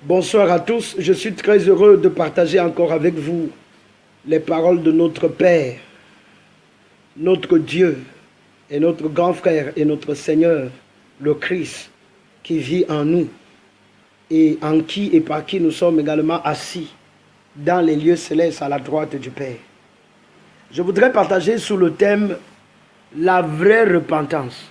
Bonsoir à tous, je suis très heureux de partager encore avec vous les paroles de notre Père, notre Dieu et notre grand frère et notre Seigneur, le Christ, qui vit en nous et en qui et par qui nous sommes également assis dans les lieux célestes à la droite du Père. Je voudrais partager sous le thème la vraie repentance.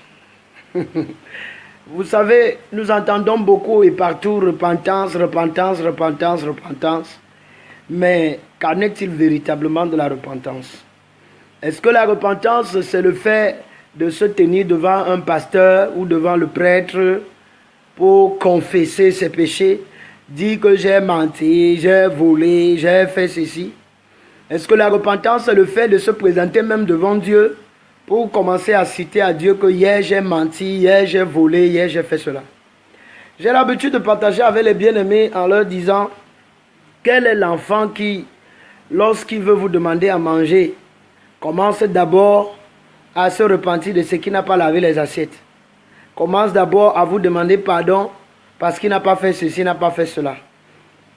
Vous savez, nous entendons beaucoup et partout repentance, repentance, repentance, repentance. Mais qu'en est-il véritablement de la repentance? Est-ce que la repentance, c'est le fait de se tenir devant un pasteur ou devant le prêtre pour confesser ses péchés, dire que j'ai menti, j'ai volé, j'ai fait ceci? Est-ce que la repentance, c'est le fait de se présenter même devant Dieu pour commencer à citer à Dieu que hier j'ai menti, hier j'ai volé, hier j'ai fait cela? J'ai l'habitude de partager avec les bien-aimés en leur disant: quel est l'enfant qui, lorsqu'il veut vous demander à manger, commence d'abord à se repentir de ce qu'il n'a pas lavé les assiettes? Commence d'abord à vous demander pardon parce qu'il n'a pas fait ceci, n'a pas fait cela.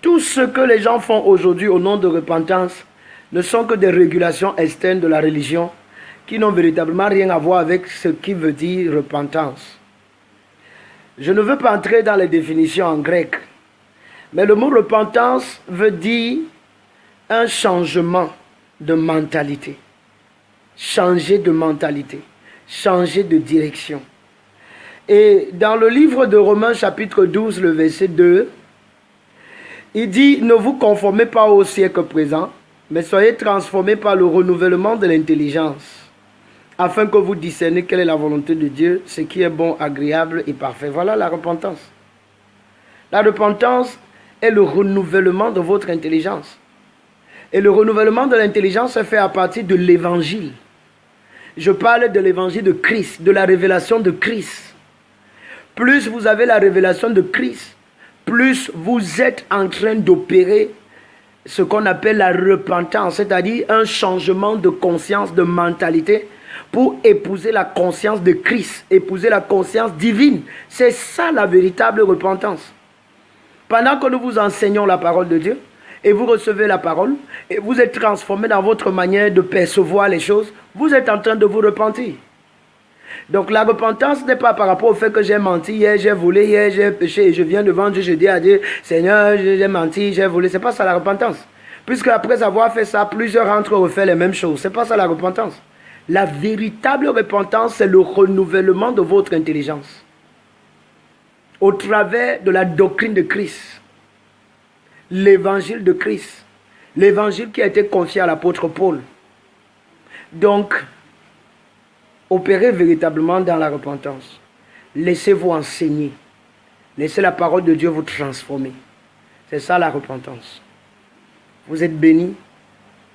Tout ce que les gens font aujourd'hui au nom de repentance ne sont que des régulations externes de la religion qui n'ont véritablement rien à voir avec ce qui veut dire repentance. Je ne veux pas entrer dans les définitions en grec, mais le mot repentance veut dire un changement de mentalité. Changer de mentalité, changer de direction. Et dans le livre de Romains chapitre 12, le verset 2, il dit: ne vous conformez pas au siècle présent, mais soyez transformés par le renouvellement de l'intelligence, afin que vous discerniez quelle est la volonté de Dieu, ce qui est bon, agréable et parfait. Voilà la repentance. La repentance est le renouvellement de votre intelligence. Et le renouvellement de l'intelligence se fait à partir de l'évangile. Je parle de l'évangile de Christ, de la révélation de Christ. Plus vous avez la révélation de Christ, plus vous êtes en train d'opérer ce qu'on appelle la repentance, c'est-à-dire un changement de conscience, de mentalité, pour épouser la conscience de Christ, épouser la conscience divine. C'est ça la véritable repentance. Pendant que nous vous enseignons la parole de Dieu, et vous recevez la parole, et vous êtes transformé dans votre manière de percevoir les choses, vous êtes en train de vous repentir. Donc la repentance n'est pas par rapport au fait que j'ai menti, hier j'ai volé, hier j'ai péché, et je viens devant Dieu, je dis à Dieu: Seigneur, j'ai menti, j'ai volé. C'est pas ça la repentance. Puisque après avoir fait ça, plusieurs d'entre eux refont les mêmes choses. C'est pas ça la repentance. La véritable repentance, c'est le renouvellement de votre intelligence au travers de la doctrine de Christ, l'évangile de Christ, l'évangile qui a été confié à l'apôtre Paul. Donc, opérez véritablement dans la repentance. Laissez-vous enseigner. Laissez la parole de Dieu vous transformer. C'est ça la repentance. Vous êtes bénis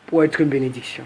pour être une bénédiction.